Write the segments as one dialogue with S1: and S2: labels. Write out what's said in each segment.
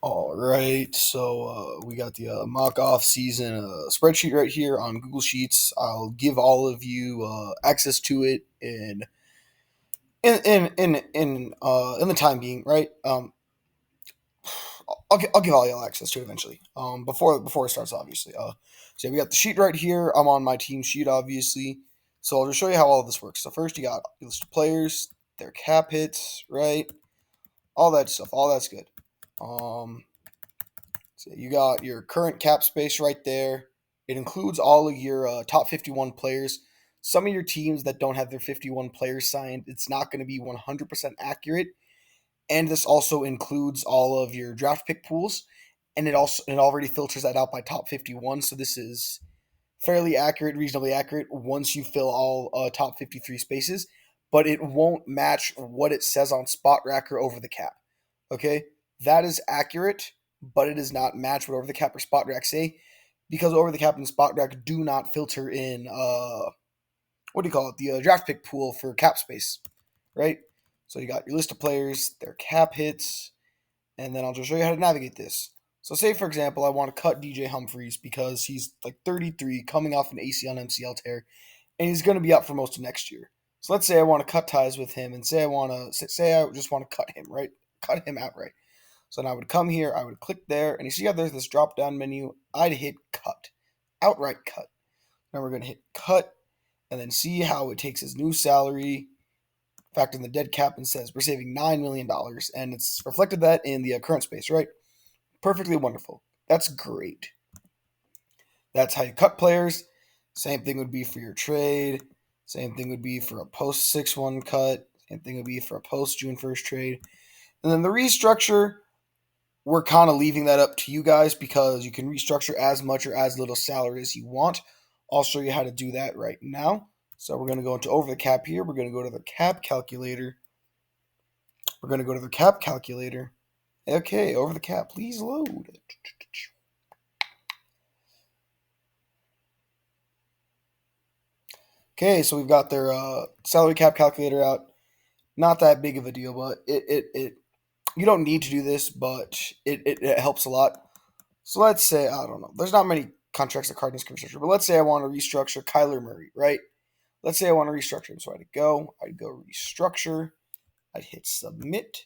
S1: All right, so we got the mock off season spreadsheet right here on Google Sheets. I'll give all of you access to it in the time being, right? I'll give all y'all access to it eventually. Before it starts, obviously. So we got the sheet right here. I'm on my team sheet, obviously. So I'll just show you how all of this works. So first, you got a list of players, their cap hits, right? All that stuff. All that's good. So you got your current cap space right there. It includes all of your top 51 players. Some of your teams that don't have their 51 players signed, it's not going to be 100% accurate. And this also includes all of your draft pick pools, and it already filters that out by top 51. So this is fairly accurate, reasonably accurate once you fill all top 53 spaces, but it won't match what it says on Spot Racker over the cap. Okay, that is accurate, but it does not match what over the cap or Spot Rack say because over the cap and Spot Rack do not filter in what do you call it, the draft pick pool for cap space, right? So you got your list of players, their cap hits, and then I'll just show you how to navigate this. So say, for example, I want to cut DJ Humphries because he's like 33, coming off an ACL and MCL tear, and he's going to be out for most of next year. So let's say I want to cut ties with him and say I just want to cut him, right? Cut him outright. So then I would come here, I would click there, and you see how there's this drop down menu? I'd hit cut, outright cut. Now we're going to hit cut, and then see how it takes his new salary, factor in the dead cap, and says we're saving $9 million. And it's reflected that in the current space, right? Perfectly wonderful. That's great. That's how you cut players. Same thing would be for your trade. Same thing would be for a post 6-1 cut. Same thing would be for a post June 1st trade. And then the restructure, we're kind of leaving that up to you guys because you can restructure as much or as little salary as you want. I'll show you how to do that right now. So we're going to go into over the cap here. We're going to go to the cap calculator. We're going to go to the cap calculator. Okay, over the cap. Please load. Okay, so we've got their salary cap calculator out. Not that big of a deal, but it you don't need to do this, but it helps a lot. So let's say, I don't know, there's not many contracts that Cardinals can restructure, but let's say I want to restructure Kyler Murray, right? Let's say I want to restructure him. So I'd go restructure, I'd hit submit,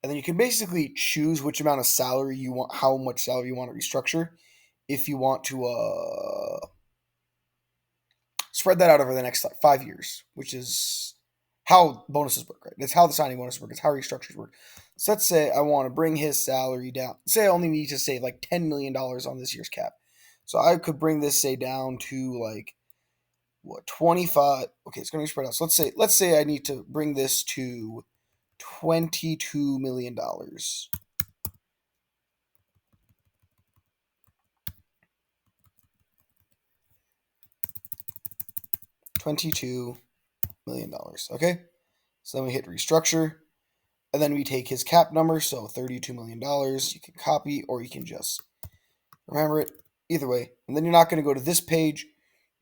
S1: and then you can basically choose which amount of salary you want, how much salary you want to restructure. If you want to spread that out over the next like 5 years, which is how bonuses work, right? That's how the signing bonus works. It's how restructures work. So let's say I want to bring his salary down. Say I only need to save like $10 million on this year's cap. So I could bring this say down to like what 25. Okay, it's gonna be spread out. So let's say I need to bring this to $22 million. $22 million. Okay. So then we hit restructure. And then we take his cap number, so $32 million. You can copy or you can just remember it. Either way. And then you're not going to go to this page.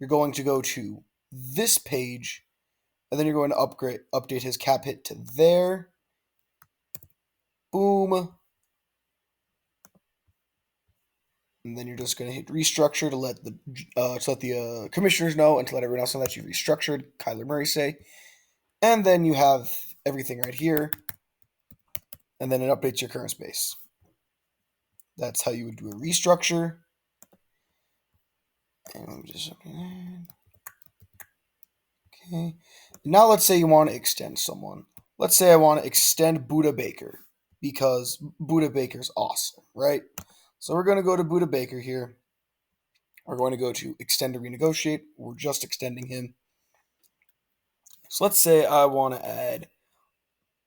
S1: You're going to go to this page. And then you're going to update his cap hit to there. Boom. And then you're just going to hit restructure to let the commissioners know and to let everyone else know that you've restructured. Kyler Murray say. And then you have everything right here. And then it updates your current space. That's how you would do a restructure. And let me just okay. Now let's say you want to extend someone. Let's say I want to extend Buda Baker because Buda Baker's awesome, right? So we're going to go to Buda Baker here. We're going to go to extend or renegotiate. We're just extending him. So let's say I want to add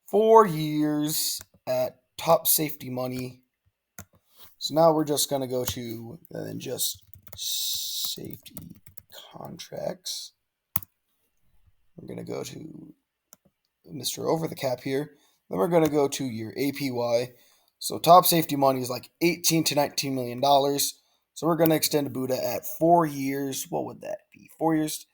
S1: 4 years at top safety money. So now we're just going to go to and then just safety contracts. We're going to go to Mr. Over the Cap here. Then we're going to go to your APY. So top safety money is like $18 to $19 million. So we're going to extend Buddha at 4 years. What would that be? 4 years?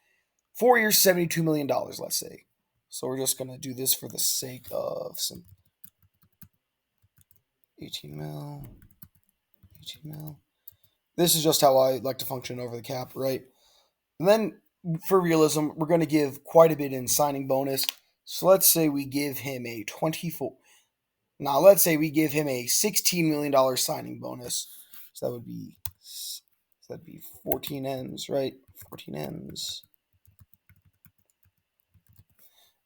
S1: 4 years, $72 million, let's say. So we're just going to do this for the sake of some 18 mil. 18 mil. This is just how I like to function over the cap, right? And then for realism, we're going to give quite a bit in signing bonus. So let's say we give him a 24. Now let's say we give him a $16 million signing bonus. So that'd be 14 M's, right? 14 M's.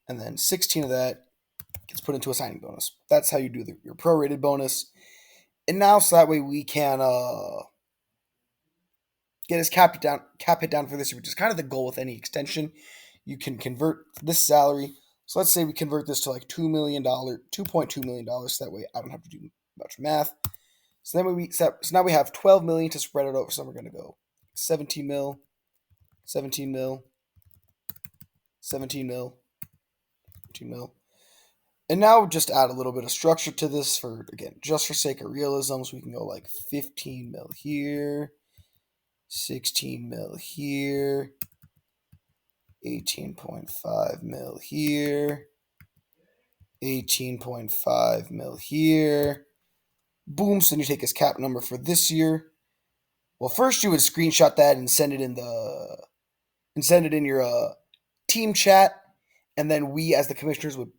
S1: And then 16 of that gets put into a signing bonus. That's how you do your prorated bonus. And now so that way we can get his cap hit down for this year, which is kind of the goal with any extension. You can convert this salary. So let's say we convert this to like $2.2 million. So that way I don't have to do much math. So then so now we have 12 million to spread it over. So we're gonna go 17 mil, 17 mil, 17 mil, 17 mil. And now just add a little bit of structure to this for, again, just for sake of realism. So we can go like 15 mil here, 16 mil here, 18.5 mil here, 18.5 mil here. Boom. So then you take his cap number for this year. Well, first you would screenshot that and send it in your team chat, and then we as the commissioners would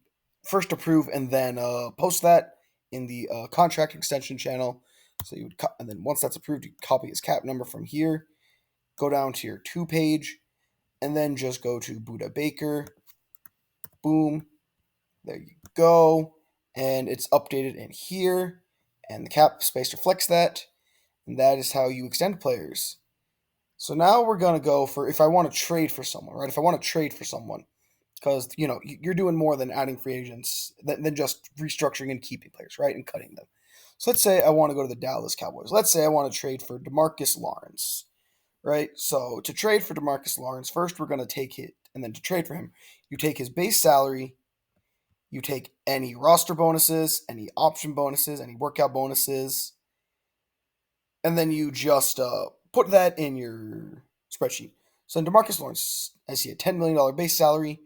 S1: first approve and then post that in the contract extension channel. So you would, and then once that's approved, you copy his cap number from here, go down to your 2 page, and then just go to Buda Baker. Boom, there you go, and it's updated in here, and the cap space reflects that, and that is how you extend players. So now we're gonna go for if I want to trade for someone, right? If I want to trade for someone, because you're doing more than adding free agents than just restructuring and keeping players, right, and cutting them. So let's say I want to go to the Dallas Cowboys. Let's say I want to trade for DeMarcus Lawrence, right? So to trade for DeMarcus Lawrence, first we're going to take it, and then to trade for him, you take his base salary, you take any roster bonuses, any option bonuses, any workout bonuses, and then you just put that in your spreadsheet. So in DeMarcus Lawrence, I see a $10 million base salary,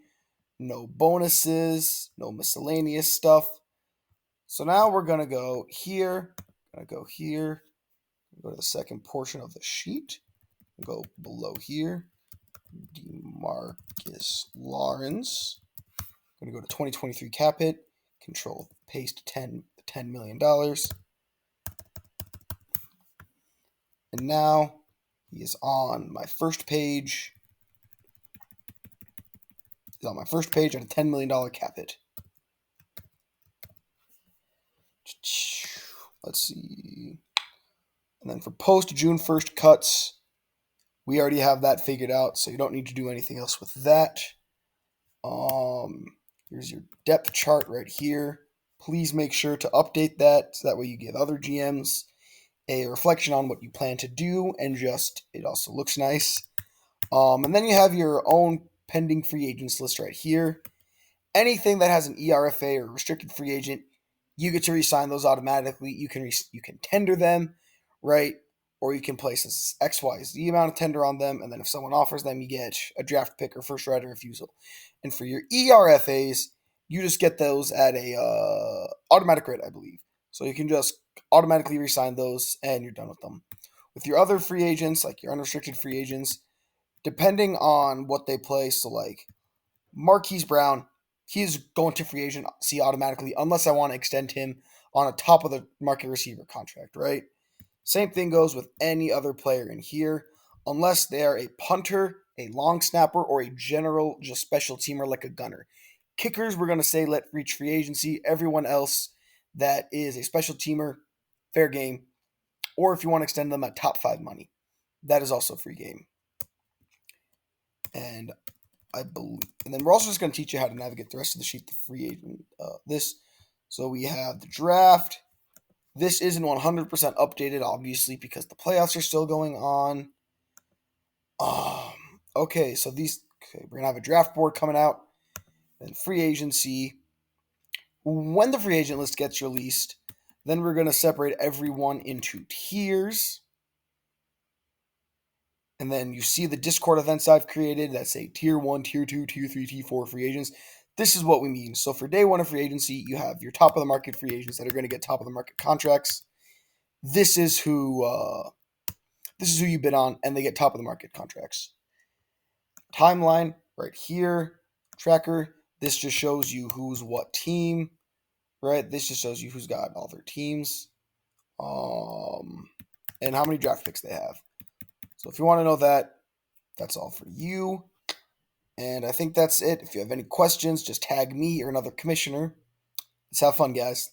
S1: no bonuses, no miscellaneous stuff. So now we're going to go here, go to the second portion of the sheet, go below here, DeMarcus Lawrence. I'm going to go to 2023 cap hit, control paste $10 million. And now he is on my first page. He's on my first page at a $10 million cap hit. Let's see. And then for post June 1st cuts, we already have that figured out, so you don't need to do anything else with that. Here's your depth chart right here. Please make sure to update that so that way you give other GMs a reflection on what you plan to do, and just it also looks nice. And then you have your own pending free agents list right here. Anything that has an ERFA or restricted free agent, you get to re-sign those automatically. You can tender them, right? Or you can place XYZ amount of tender on them, and then if someone offers them, you get a draft pick or first right of refusal. And for your ERFAs, you just get those at a automatic rate, I believe. So you can just automatically re-sign those, and you're done with them. With your other free agents, like your unrestricted free agents, depending on what they play, so like Marquise Brown, he's going to free agency automatically unless I want to extend him on a top of the market receiver contract, right? Same thing goes with any other player in here, unless they are a punter, a long snapper, or a general just special teamer like a gunner. Kickers, we're going to say let reach free agency. Everyone else that is a special teamer, fair game. Or if you want to extend them at top 5 money, that is also free game. And I believe, and then we're also just going to teach you how to navigate the rest of the sheet, the free agent. So we have the draft. This isn't 100% updated, obviously, because the playoffs are still going on. Okay, so we're gonna have a draft board coming out, and free agency. When the free agent list gets released, then we're gonna separate everyone into tiers. And then you see the Discord events I've created that say tier 1, tier 2, tier 3, tier 4 free agents. This is what we mean. So for day 1 of free agency, you have your top of the market free agents that are going to get top of the market contracts. this is who you bid on, and they get top of the market contracts. Timeline right here, tracker. This just shows you who's what team, right? This just shows you who's got all their teams, and how many draft picks they have. So if you want to know that, that's all for you. And I think that's it. If you have any questions, just tag me or another commissioner. Let's have fun, guys.